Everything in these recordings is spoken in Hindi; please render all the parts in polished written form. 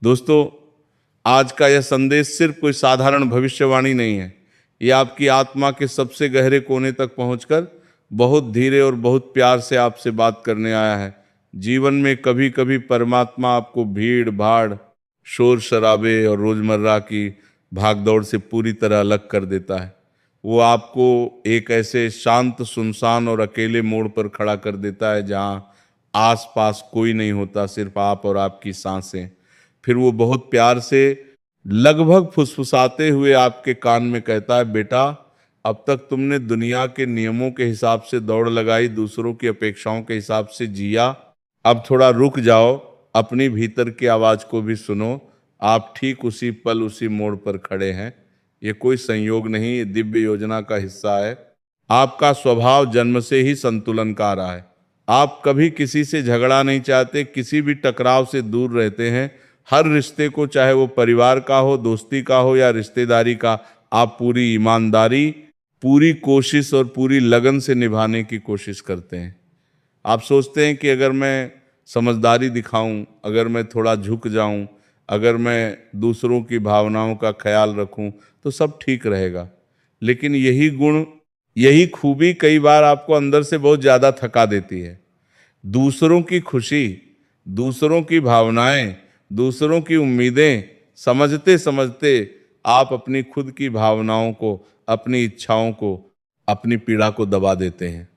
दोस्तों, आज का यह संदेश सिर्फ कोई साधारण भविष्यवाणी नहीं है। यह आपकी आत्मा के सबसे गहरे कोने तक पहुंचकर बहुत धीरे और बहुत प्यार से आपसे बात करने आया है। जीवन में कभी कभी परमात्मा आपको भीड़ भाड़, शोर शराबे और रोजमर्रा की भागदौड़ से पूरी तरह अलग कर देता है। वो आपको एक ऐसे शांत, सुनसान और अकेले मोड़ पर खड़ा कर देता है जहां आसपास कोई नहीं होता, सिर्फ आप और आपकी सांसें। फिर वो बहुत प्यार से, लगभग फुसफुसाते हुए आपके कान में कहता है, बेटा, अब तक तुमने दुनिया के नियमों के हिसाब से दौड़ लगाई, दूसरों की अपेक्षाओं के हिसाब से जिया। अब थोड़ा रुक जाओ, अपनी भीतर की आवाज को भी सुनो। आप ठीक उसी पल, उसी मोड़ पर खड़े हैं। ये कोई संयोग नहीं, ये दिव्य योजना का हिस्सा है। आपका स्वभाव जन्म से ही संतुलन का रहा है। आप कभी किसी से झगड़ा नहीं चाहते, किसी भी टकराव से दूर रहते हैं। हर रिश्ते को, चाहे वो परिवार का हो, दोस्ती का हो या रिश्तेदारी का, आप पूरी ईमानदारी, पूरी कोशिश और पूरी लगन से निभाने की कोशिश करते हैं। आप सोचते हैं कि अगर मैं समझदारी दिखाऊं, अगर मैं थोड़ा झुक जाऊं, अगर मैं दूसरों की भावनाओं का ख्याल रखूं तो सब ठीक रहेगा। लेकिन यही गुण, यही खूबी कई बार आपको अंदर से बहुत ज़्यादा थका देती है। दूसरों की खुशी, दूसरों की भावनाएं, दूसरों की उम्मीदें समझते समझते आप अपनी खुद की भावनाओं को, अपनी इच्छाओं को, अपनी पीड़ा को दबा देते हैं।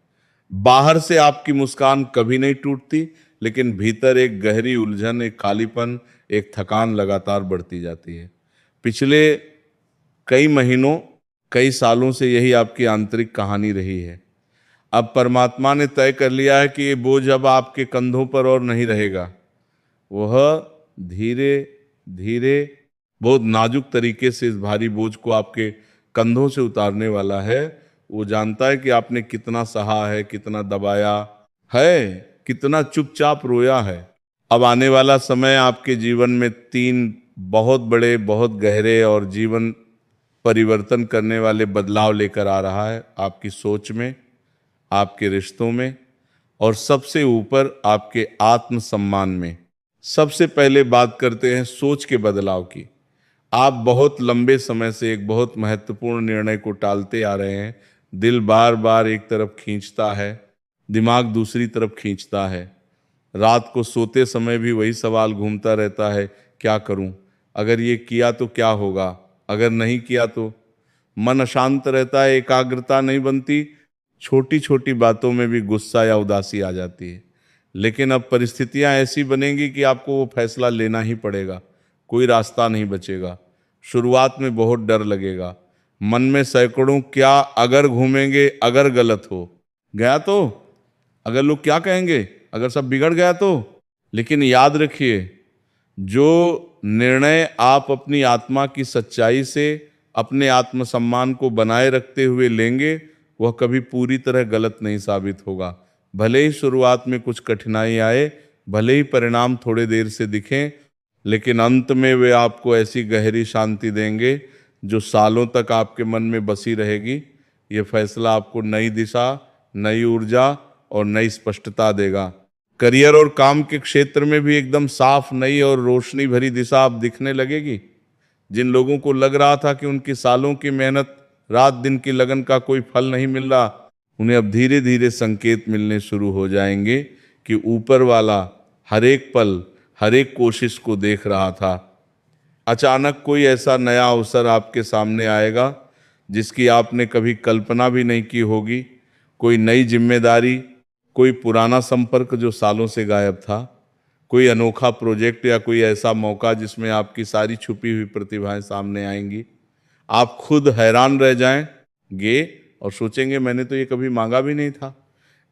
बाहर से आपकी मुस्कान कभी नहीं टूटती, लेकिन भीतर एक गहरी उलझन, एक खालीपन, एक थकान लगातार बढ़ती जाती है। पिछले कई महीनों, कई सालों से यही आपकी आंतरिक कहानी रही है। अब परमात्मा ने तय कर लिया है कि ये बोझ अब आपके कंधों पर और नहीं रहेगा। वह धीरे धीरे, बहुत नाजुक तरीके से इस भारी बोझ को आपके कंधों से उतारने वाला है। वो जानता है कि आपने कितना सहा है, कितना दबाया है, कितना चुपचाप रोया है। अब आने वाला समय आपके जीवन में 3 बहुत बड़े, बहुत गहरे और जीवन परिवर्तन करने वाले बदलाव लेकर आ रहा है। आपकी सोच में, आपके रिश्तों में और सबसे ऊपर आपके आत्मसम्मान में। सबसे पहले बात करते हैं सोच के बदलाव की। आप बहुत लंबे समय से एक बहुत महत्वपूर्ण निर्णय को टालते आ रहे हैं। दिल बार बार एक तरफ खींचता है, दिमाग दूसरी तरफ खींचता है। रात को सोते समय भी वही सवाल घूमता रहता है, क्या करूं? अगर ये किया तो क्या होगा? अगर नहीं किया तो? मन अशांत रहता है, एकाग्रता नहीं बनती। छोटी छोटी बातों में भी गुस्सा या उदासी आ जाती है। लेकिन अब परिस्थितियां ऐसी बनेंगी कि आपको वो फैसला लेना ही पड़ेगा, कोई रास्ता नहीं बचेगा। शुरुआत में बहुत डर लगेगा, मन में सैकड़ों क्या अगर घूमेंगे। अगर गलत हो गया तो? अगर लोग क्या कहेंगे? अगर सब बिगड़ गया तो? लेकिन याद रखिए, जो निर्णय आप अपनी आत्मा की सच्चाई से, अपने आत्मसम्मान को बनाए रखते हुए लेंगे, वह कभी पूरी तरह गलत नहीं साबित होगा। भले ही शुरुआत में कुछ कठिनाई आए, भले ही परिणाम थोड़े देर से दिखें, लेकिन अंत में वे आपको ऐसी गहरी शांति देंगे जो सालों तक आपके मन में बसी रहेगी। ये फैसला आपको नई दिशा, नई ऊर्जा और नई स्पष्टता देगा। करियर और काम के क्षेत्र में भी एकदम साफ, नई और रोशनी भरी दिशा आप दिखने लगेगी। जिन लोगों को लग रहा था कि उनकी सालों की मेहनत, रात दिन की लगन का कोई फल नहीं मिल रहा, उन्हें अब धीरे धीरे संकेत मिलने शुरू हो जाएंगे कि ऊपर वाला हर एक पल, हर एक कोशिश को देख रहा था। अचानक कोई ऐसा नया अवसर आपके सामने आएगा जिसकी आपने कभी कल्पना भी नहीं की होगी। कोई नई जिम्मेदारी, कोई पुराना संपर्क जो सालों से गायब था, कोई अनोखा प्रोजेक्ट या कोई ऐसा मौका जिसमें आपकी सारी छुपी हुई प्रतिभाएं सामने आएंगी। आप खुद हैरान रह जाएंगे और सोचेंगे, मैंने तो ये कभी मांगा भी नहीं था।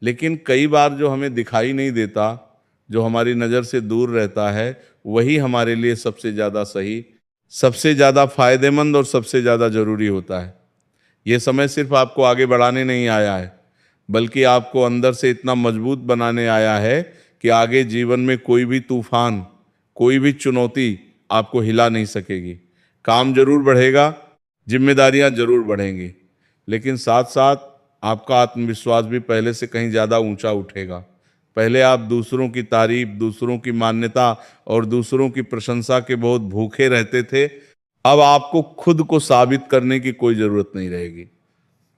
लेकिन कई बार जो हमें दिखाई नहीं देता, जो हमारी नज़र से दूर रहता है, वही हमारे लिए सबसे ज़्यादा सही, सबसे ज़्यादा फायदेमंद और सबसे ज़्यादा जरूरी होता है। ये समय सिर्फ आपको आगे बढ़ाने नहीं आया है, बल्कि आपको अंदर से इतना मजबूत बनाने आया है कि आगे जीवन में कोई भी तूफान, कोई भी चुनौती आपको हिला नहीं सकेगी। काम जरूर बढ़ेगा, जिम्मेदारियां जरूर बढ़ेंगी, लेकिन साथ साथ आपका आत्मविश्वास भी पहले से कहीं ज़्यादा ऊंचा उठेगा। पहले आप दूसरों की तारीफ, दूसरों की मान्यता और दूसरों की प्रशंसा के बहुत भूखे रहते थे। अब आपको खुद को साबित करने की कोई जरूरत नहीं रहेगी।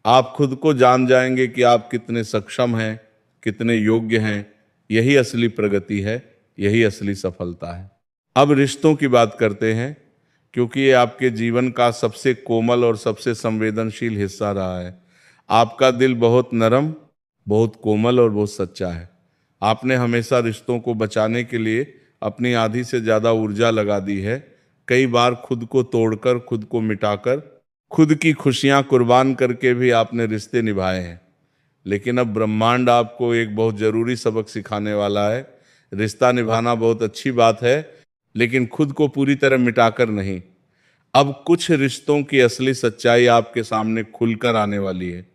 आप खुद को जान जाएंगे कि आप कितने सक्षम हैं, कितने योग्य हैं। यही असली प्रगति है, यही असली सफलता है। अब रिश्तों की बात करते हैं, क्योंकि ये आपके जीवन का सबसे कोमल और सबसे संवेदनशील हिस्सा रहा है। आपका दिल बहुत नरम, बहुत कोमल और बहुत सच्चा है। आपने हमेशा रिश्तों को बचाने के लिए अपनी आधी से ज़्यादा ऊर्जा लगा दी है। कई बार खुद को तोड़कर, खुद को मिटाकर, खुद की खुशियां कुर्बान करके भी आपने रिश्ते निभाए हैं। लेकिन अब ब्रह्मांड आपको एक बहुत जरूरी सबक सिखाने वाला है। रिश्ता निभाना बहुत अच्छी बात है, लेकिन खुद को पूरी तरह मिटाकर नहीं। अब कुछ रिश्तों की असली सच्चाई आपके सामने खुलकर आने वाली है।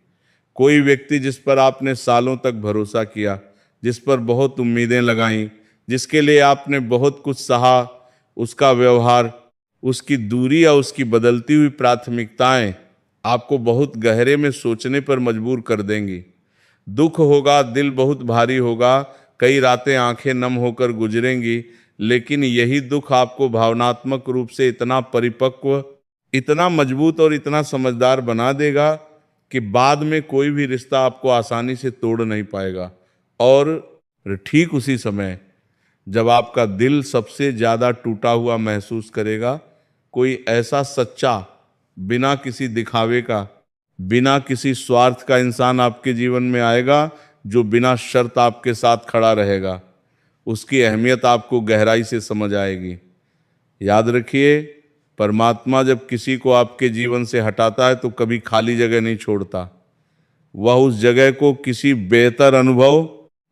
कोई व्यक्ति जिस पर आपने सालों तक भरोसा किया, जिस पर बहुत उम्मीदें लगाई, जिसके लिए आपने बहुत कुछ सहा, उसका व्यवहार, उसकी दूरी या उसकी बदलती हुई प्राथमिकताएं आपको बहुत गहरे में सोचने पर मजबूर कर देंगी। दुख होगा, दिल बहुत भारी होगा, कई रातें आंखें नम होकर गुजरेंगी, लेकिन यही दुख आपको भावनात्मक रूप से इतना परिपक्व, इतना मजबूत और इतना समझदार बना देगा कि बाद में कोई भी रिश्ता आपको आसानी से तोड़ नहीं पाएगा। और ठीक उसी समय जब आपका दिल सबसे ज्यादा टूटा हुआ महसूस करेगा, कोई ऐसा सच्चा, बिना किसी दिखावे का, बिना किसी स्वार्थ का इंसान आपके जीवन में आएगा, जो बिना शर्त आपके साथ खड़ा रहेगा। उसकी अहमियत आपको गहराई से समझ आएगी। याद रखिए, परमात्मा जब किसी को आपके जीवन से हटाता है तो कभी खाली जगह नहीं छोड़ता। वह उस जगह को किसी बेहतर अनुभव,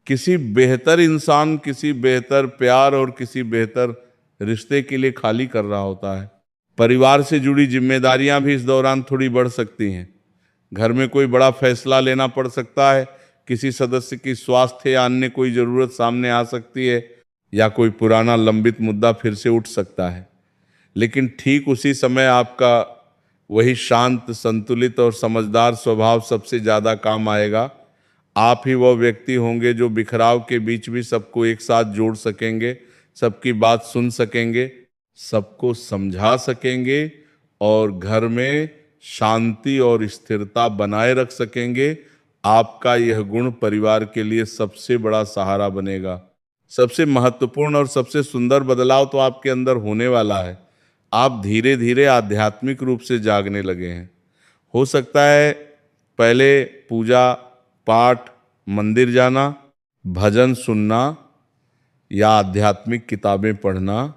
किसी बेहतर इंसान, किसी बेहतर प्यार और किसी बेहतर रिश्ते के लिए खाली कर रहा होता है। परिवार से जुड़ी जिम्मेदारियां भी इस दौरान थोड़ी बढ़ सकती हैं। घर में कोई बड़ा फैसला लेना पड़ सकता है, किसी सदस्य की स्वास्थ्य या अन्य कोई जरूरत सामने आ सकती है, या कोई पुराना लंबित मुद्दा फिर से उठ सकता है। लेकिन ठीक उसी समय आपका वही शांत, संतुलित और समझदार स्वभाव सबसे ज्यादा काम आएगा। आप ही वह व्यक्ति होंगे जो बिखराव के बीच भी सबको एक साथ जोड़ सकेंगे, सबकी बात सुन सकेंगे, सबको समझा सकेंगे और घर में शांति और स्थिरता बनाए रख सकेंगे। आपका यह गुण परिवार के लिए सबसे बड़ा सहारा बनेगा। सबसे महत्वपूर्ण और सबसे सुंदर बदलाव तो आपके अंदर होने वाला है। आप धीरे धीरे आध्यात्मिक रूप से जागने लगे हैं। हो सकता है पहले पूजा पाठ, मंदिर जाना, भजन सुनना या आध्यात्मिक किताबें पढ़ना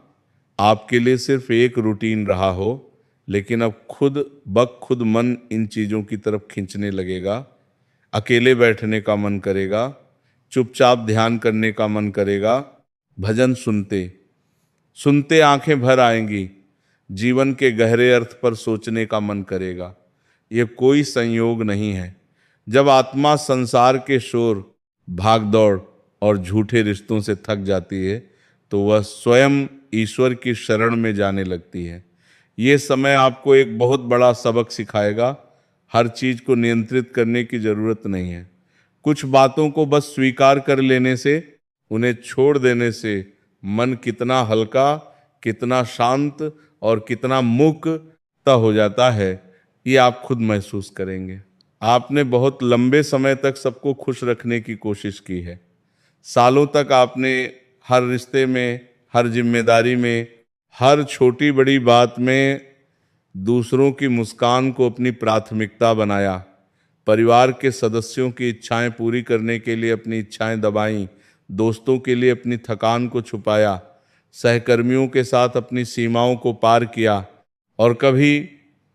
आपके लिए सिर्फ एक रूटीन रहा हो, लेकिन अब खुद ब खुद मन इन चीज़ों की तरफ खींचने लगेगा। अकेले बैठने का मन करेगा, चुपचाप ध्यान करने का मन करेगा, भजन सुनते सुनते आंखें भर आएंगी, जीवन के गहरे अर्थ पर सोचने का मन करेगा। यह कोई संयोग नहीं है। जब आत्मा संसार के शोर, भागदौड़ और झूठे रिश्तों से थक जाती है तो वह स्वयं ईश्वर की शरण में जाने लगती है। ये समय आपको एक बहुत बड़ा सबक सिखाएगा। हर चीज को नियंत्रित करने की जरूरत नहीं है। कुछ बातों को बस स्वीकार कर लेने से, उन्हें छोड़ देने से मन कितना हल्का, कितना शांत और कितना मुक्त हो जाता है, ये आप खुद महसूस करेंगे। आपने बहुत लंबे समय तक सबको खुश रखने की कोशिश की है। सालों तक आपने हर रिश्ते में, हर जिम्मेदारी में, हर छोटी बड़ी बात में दूसरों की मुस्कान को अपनी प्राथमिकता बनाया। परिवार के सदस्यों की इच्छाएं पूरी करने के लिए अपनी इच्छाएं दबाईं, दोस्तों के लिए अपनी थकान को छुपाया, सहकर्मियों के साथ अपनी सीमाओं को पार किया और कभी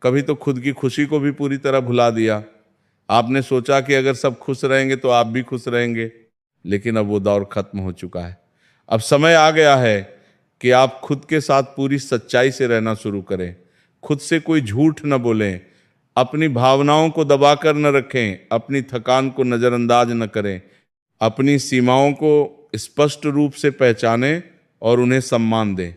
कभी तो खुद की खुशी को भी पूरी तरह भुला दिया। आपने सोचा कि अगर सब खुश रहेंगे तो आप भी खुश रहेंगे, लेकिन अब वो दौर खत्म हो चुका है। अब समय आ गया है कि आप खुद के साथ पूरी सच्चाई से रहना शुरू करें। खुद से कोई झूठ न बोलें, अपनी भावनाओं को दबाकर न रखें, अपनी थकान को नज़रअंदाज न करें, अपनी सीमाओं को स्पष्ट रूप से पहचानें और उन्हें सम्मान दें।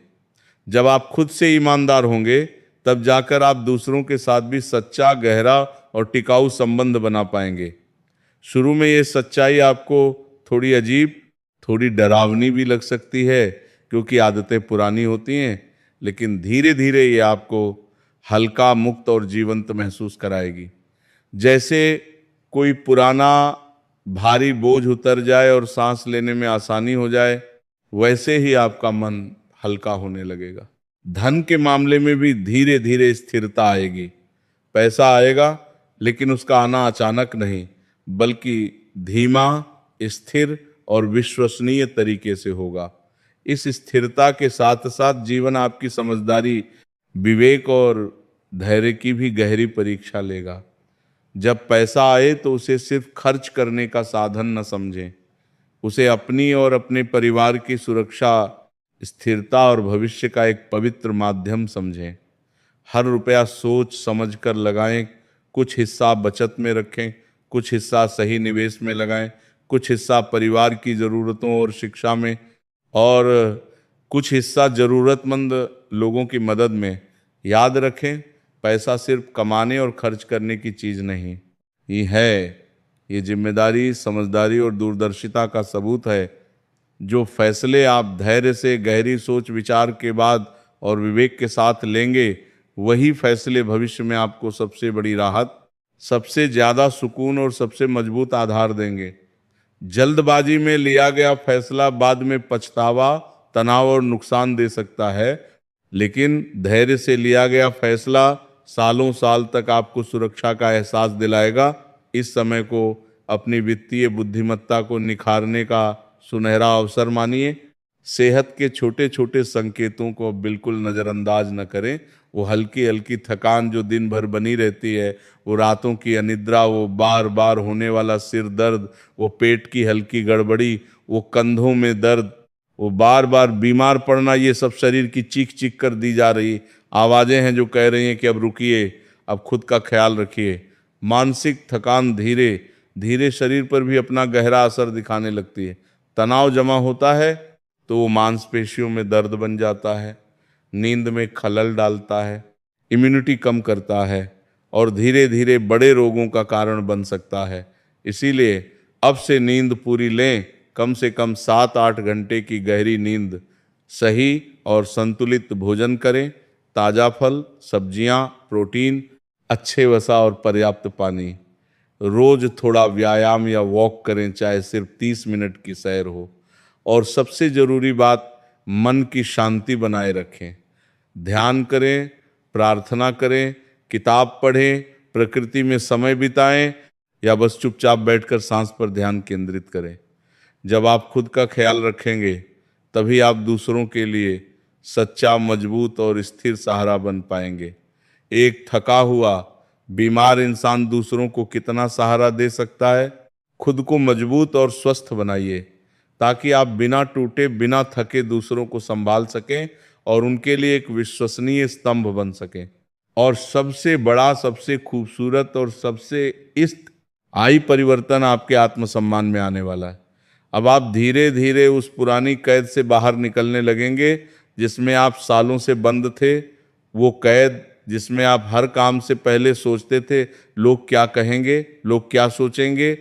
जब आप खुद से ईमानदार होंगे तब जाकर आप दूसरों के साथ भी सच्चा, गहरा और टिकाऊ संबंध बना पाएंगे। शुरू में ये सच्चाई आपको थोड़ी अजीब थोड़ी डरावनी भी लग सकती है क्योंकि आदतें पुरानी होती हैं, लेकिन धीरे धीरे ये आपको हल्का, मुक्त और जीवंत महसूस कराएगी। जैसे कोई पुराना भारी बोझ उतर जाए और सांस लेने में आसानी हो जाए, वैसे ही आपका मन हल्का होने लगेगा। धन के मामले में भी धीरे धीरे स्थिरता आएगी। पैसा आएगा, लेकिन उसका आना अचानक नहीं, बल्कि धीमा, स्थिर और विश्वसनीय तरीके से होगा। इस स्थिरता के साथ साथ जीवन आपकी समझदारी, विवेक और धैर्य की भी गहरी परीक्षा लेगा। जब पैसा आए तो उसे सिर्फ खर्च करने का साधन न समझें, उसे अपनी और अपने परिवार की सुरक्षा, स्थिरता और भविष्य का एक पवित्र माध्यम समझें। हर रुपया सोच समझ कर लगाएं, कुछ हिस्सा बचत में रखें, कुछ हिस्सा सही निवेश में लगाएं, कुछ हिस्सा परिवार की ज़रूरतों और शिक्षा में, और कुछ हिस्सा ज़रूरतमंद लोगों की मदद में। याद रखें, पैसा सिर्फ कमाने और खर्च करने की चीज़ नहीं ये जिम्मेदारी, समझदारी और दूरदर्शिता का सबूत है। जो फैसले आप धैर्य से, गहरी सोच विचार के बाद और विवेक के साथ लेंगे, वही फैसले भविष्य में आपको सबसे बड़ी राहत, सबसे ज्यादा सुकून और सबसे मजबूत आधार देंगे। जल्दबाजी में लिया गया फैसला बाद में पछतावा, तनाव और नुकसान दे सकता है, लेकिन धैर्य से लिया गया फैसला सालों साल तक आपको सुरक्षा का एहसास दिलाएगा। इस समय को अपनी वित्तीय बुद्धिमत्ता को निखारने का सुनहरा अवसर मानिए। सेहत के छोटे छोटे संकेतों को बिल्कुल नज़रअंदाज न करें। वो हल्की हल्की थकान जो दिन भर बनी रहती है, वो रातों की अनिद्रा, वो बार बार होने वाला सिर दर्द, वो पेट की हल्की गड़बड़ी, वो कंधों में दर्द, वो बार बार बीमार पड़ना, ये सब शरीर की चीख चीख कर दी जा रही आवाज़ें हैं जो कह रही हैं कि अब रुकिए, अब खुद का ख्याल रखिए। मानसिक थकान धीरे धीरे शरीर पर भी अपना गहरा असर दिखाने लगती है। तनाव जमा होता है तो वो मांसपेशियों में दर्द बन जाता है, नींद में खलल डालता है, इम्यूनिटी कम करता है और धीरे धीरे बड़े रोगों का कारण बन सकता है। इसीलिए अब से नींद पूरी लें, कम से कम 7-8 घंटे की गहरी नींद, सही और संतुलित भोजन करें, ताज़ा फल, सब्जियां, प्रोटीन, अच्छे वसा और पर्याप्त पानी। रोज थोड़ा व्यायाम या वॉक करें, चाहे सिर्फ 30 मिनट की सैर हो। और सबसे जरूरी बात, मन की शांति बनाए रखें। ध्यान करें, प्रार्थना करें, किताब पढ़ें, प्रकृति में समय बिताएं या बस चुपचाप बैठकर सांस पर ध्यान केंद्रित करें। जब आप खुद का ख्याल रखेंगे, तभी आप दूसरों के लिए सच्चा, मजबूत और स्थिर सहारा बन पाएंगे। एक थका हुआ, बीमार इंसान दूसरों को कितना सहारा दे सकता है। खुद को मजबूत और स्वस्थ बनाइए ताकि आप बिना टूटे, बिना थके दूसरों को संभाल सकें और उनके लिए एक विश्वसनीय स्तंभ बन सकें। और सबसे बड़ा, सबसे खूबसूरत और सबसे स्थायी परिवर्तन आपके आत्मसम्मान में आने वाला है। अब आप धीरे धीरे उस पुरानी कैद से बाहर निकलने लगेंगे जिसमें आप सालों से बंद थे। वो कैद जिसमें आप हर काम से पहले सोचते थे, लोग क्या कहेंगे, लोग क्या सोचेंगे,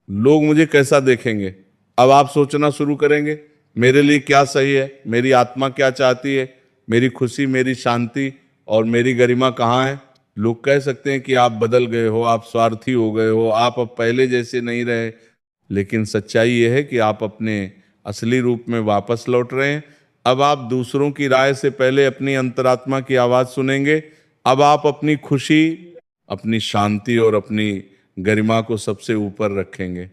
लोग मुझे कैसा देखेंगे। अब आप सोचना शुरू करेंगे, मेरे लिए क्या सही है, मेरी आत्मा क्या चाहती है, मेरी खुशी, मेरी शांति और मेरी गरिमा कहाँ है। लोग कह सकते हैं कि आप बदल गए हो, आप स्वार्थी हो गए हो, आप अब पहले जैसे नहीं रहे, लेकिन सच्चाई यह है कि आप अपने असली रूप में वापस लौट रहे हैं। अब आप दूसरों की राय से पहले अपनी अंतरात्मा की आवाज़ सुनेंगे। अब आप अपनी खुशी, अपनी शांति और अपनी गरिमा को सबसे ऊपर रखेंगे।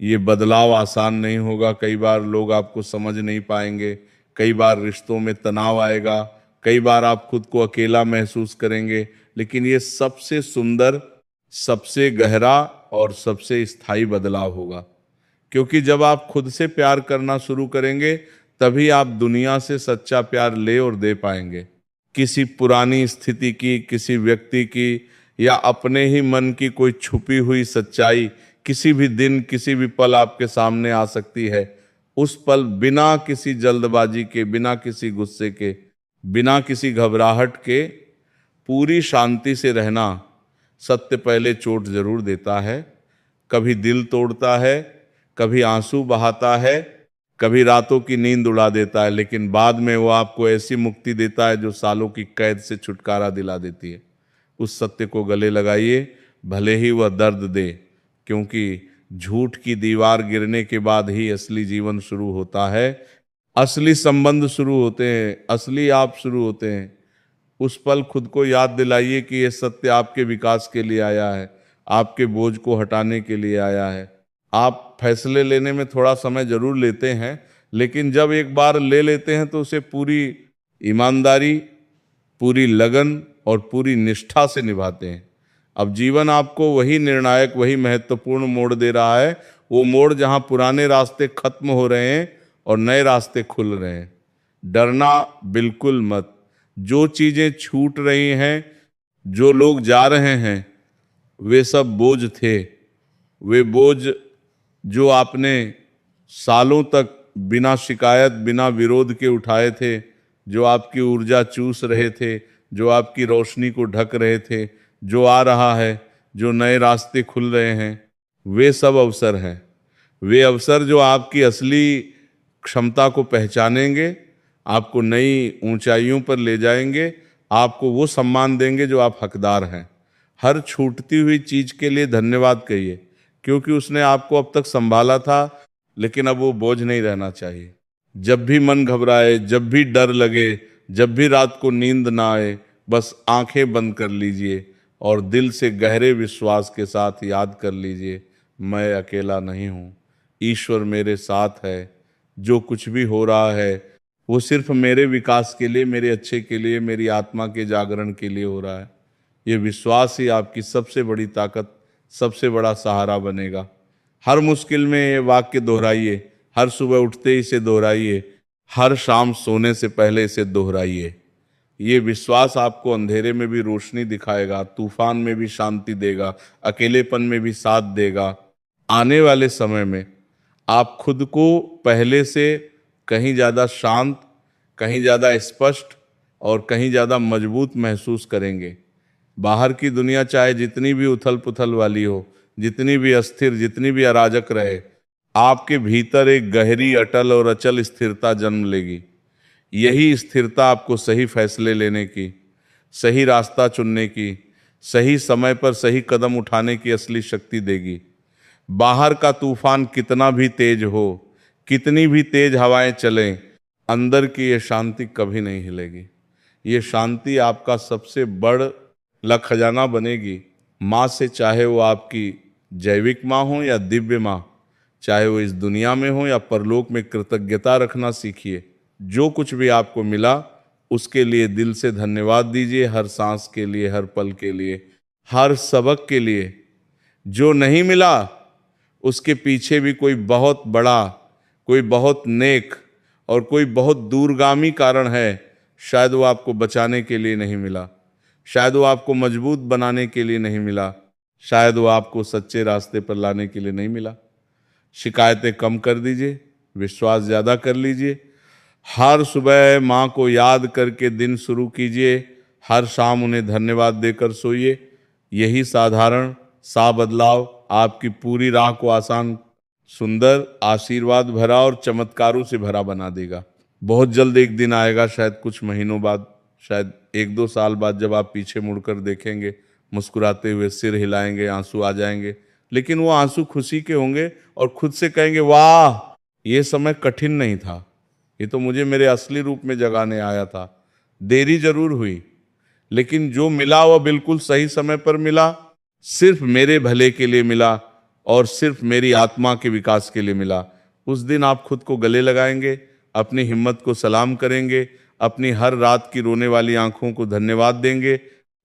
ये बदलाव आसान नहीं होगा, कई बार लोग आपको समझ नहीं पाएंगे, कई बार रिश्तों में तनाव आएगा, कई बार आप खुद को अकेला महसूस करेंगे, लेकिन ये सबसे सुंदर, सबसे गहरा और सबसे स्थायी बदलाव होगा। क्योंकि जब आप खुद से प्यार करना शुरू करेंगे, तभी आप दुनिया से सच्चा प्यार ले और दे पाएंगे। किसी पुरानी स्थिति की, किसी व्यक्ति की या अपने ही मन की कोई छुपी हुई सच्चाई किसी भी दिन, किसी भी पल आपके सामने आ सकती है। उस पल बिना किसी जल्दबाजी के, बिना किसी गुस्से के, बिना किसी घबराहट के पूरी शांति से रहना। सत्य पहले चोट जरूर देता है, कभी दिल तोड़ता है, कभी आंसू बहाता है, कभी रातों की नींद उड़ा देता है, लेकिन बाद में वो आपको ऐसी मुक्ति देता है जो सालों की कैद से छुटकारा दिला देती है। उस सत्य को गले लगाइए, भले ही वह दर्द दे, क्योंकि झूठ की दीवार गिरने के बाद ही असली जीवन शुरू होता है, असली संबंध शुरू होते हैं, असली आप शुरू होते हैं। उस पल खुद को याद दिलाइए कि यह सत्य आपके विकास के लिए आया है, आपके बोझ को हटाने के लिए आया है। आप फैसले लेने में थोड़ा समय जरूर लेते हैं, लेकिन जब एक बार ले लेते हैं तो उसे पूरी ईमानदारी, पूरी लगन और पूरी निष्ठा से निभाते हैं। अब जीवन आपको वही निर्णायक, वही महत्वपूर्ण मोड़ दे रहा है, वो मोड़ जहां पुराने रास्ते खत्म हो रहे हैं और नए रास्ते खुल रहे हैं। डरना बिल्कुल मत। जो चीजें छूट रही हैं, जो लोग जा रहे हैं, वे सब बोझ थे। वे बोझ जो आपने सालों तक बिना शिकायत, बिना विरोध के उठाए थे, जो आपकी ऊर्जा चूस रहे थे, जो आपकी रोशनी को ढक रहे थे, जो आ रहा है, जो नए रास्ते खुल रहे हैं, वे सब अवसर हैं। वे अवसर जो आपकी असली क्षमता को पहचानेंगे, आपको नई ऊंचाइयों पर ले जाएंगे, आपको वो सम्मान देंगे जो आप हकदार हैं। हर छूटती हुई चीज के लिए धन्यवाद कहिए, क्योंकि उसने आपको अब तक संभाला था, लेकिन अब वो बोझ नहीं रहना चाहिए। जब भी मन घबराए, जब भी डर लगे, जब भी रात को नींद ना आए, बस आंखें बंद कर लीजिए और दिल से गहरे विश्वास के साथ याद कर लीजिए, मैं अकेला नहीं हूँ, ईश्वर मेरे साथ है। जो कुछ भी हो रहा है वो सिर्फ मेरे विकास के लिए, मेरे अच्छे के लिए, मेरी आत्मा के जागरण के लिए हो रहा है। ये विश्वास ही आपकी सबसे बड़ी ताकत, सबसे बड़ा सहारा बनेगा। हर मुश्किल में ये वाक्य दोहराइए, हर सुबह उठते ही इसे दोहराइए, हर शाम सोने से पहले इसे दोहराइए। ये विश्वास आपको अंधेरे में भी रोशनी दिखाएगा, तूफान में भी शांति देगा, अकेलेपन में भी साथ देगा। आने वाले समय में आप खुद को पहले से कहीं ज़्यादा शांत, कहीं ज़्यादा स्पष्ट और कहीं ज़्यादा मजबूत महसूस करेंगे। बाहर की दुनिया चाहे जितनी भी उथल पुथल वाली हो, जितनी भी अस्थिर, जितनी भी अराजक रहे, आपके भीतर एक गहरी, अटल और अचल स्थिरता जन्म लेगी। यही स्थिरता आपको सही फैसले लेने की, सही रास्ता चुनने की, सही समय पर सही कदम उठाने की असली शक्ति देगी। बाहर का तूफान कितना भी तेज हो, कितनी भी तेज हवाएं चलें, अंदर की ये शांति कभी नहीं हिलेगी। ये शांति आपका सबसे बड़ा खजाना बनेगी। माँ से, चाहे वो आपकी जैविक माँ हो या दिव्य माँ, चाहे वो इस दुनिया में हो या परलोक में, कृतज्ञता रखना सीखिए। जो कुछ भी आपको मिला उसके लिए दिल से धन्यवाद दीजिए, हर सांस के लिए, हर पल के लिए, हर सबक के लिए। जो नहीं मिला उसके पीछे भी कोई बहुत बड़ा, कोई बहुत नेक और कोई बहुत दूरगामी कारण है। शायद वो आपको बचाने के लिए नहीं मिला, शायद वो आपको मजबूत बनाने के लिए नहीं मिला, शायद वो आपको सच्चे रास्ते पर लाने के लिए नहीं मिला। शिकायतें कम कर दीजिए, विश्वास ज़्यादा कर लीजिए। हर सुबह माँ को याद करके दिन शुरू कीजिए, हर शाम उन्हें धन्यवाद देकर सोइए। यही साधारण सा बदलाव आपकी पूरी राह को आसान, सुंदर, आशीर्वाद भरा और चमत्कारों से भरा बना देगा। बहुत जल्द एक दिन आएगा, शायद कुछ महीनों बाद, शायद 1-2 साल बाद, जब आप पीछे मुड़कर देखेंगे, मुस्कुराते हुए सिर हिलाएंगे, आंसू आ जाएंगे, लेकिन वो आंसू खुशी के होंगे और खुद से कहेंगे, वाह, ये समय कठिन नहीं था, ये तो मुझे मेरे असली रूप में जगाने आया था। देरी जरूर हुई, लेकिन जो मिला वह बिल्कुल सही समय पर मिला, सिर्फ मेरे भले के लिए मिला और सिर्फ मेरी आत्मा के विकास के लिए मिला। उस दिन आप खुद को गले लगाएंगे, अपनी हिम्मत को सलाम करेंगे, अपनी हर रात की रोने वाली आंखों को धन्यवाद देंगे,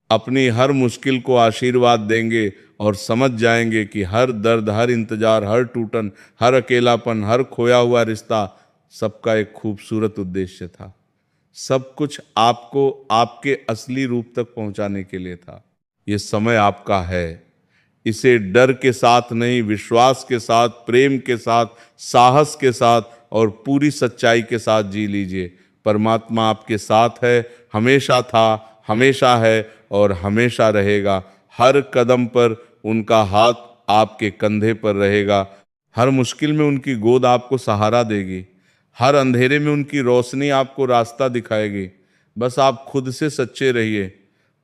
अपनी हर मुश्किल को आशीर्वाद देंगे और समझ जाएंगे कि हर दर्द, हर इंतजार, हर टूटन, हर अकेलापन, हर खोया हुआ रिश्ता, सबका एक खूबसूरत उद्देश्य था। सब कुछ आपको आपके असली रूप तक पहुंचाने के लिए था। ये समय आपका है, इसे डर के साथ नहीं, विश्वास के साथ, प्रेम के साथ, साहस के साथ और पूरी सच्चाई के साथ जी लीजिए। परमात्मा आपके साथ है, हमेशा था, हमेशा है और हमेशा रहेगा। हर कदम पर उनका हाथ आपके कंधे पर रहेगा, हर मुश्किल में उनकी गोद आपको सहारा देगी। हर अंधेरे में उनकी रोशनी आपको रास्ता दिखाएगी। बस आप खुद से सच्चे रहिए,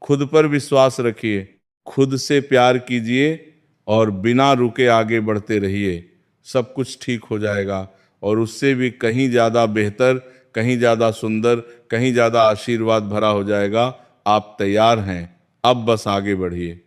खुद पर विश्वास रखिए, खुद से प्यार कीजिए और बिना रुके आगे बढ़ते रहिए। सब कुछ ठीक हो जाएगा और उससे भी कहीं ज़्यादा बेहतर, कहीं ज़्यादा सुंदर, कहीं ज़्यादा आशीर्वाद भरा हो जाएगा। आप तैयार हैं, अब बस आगे बढ़िए।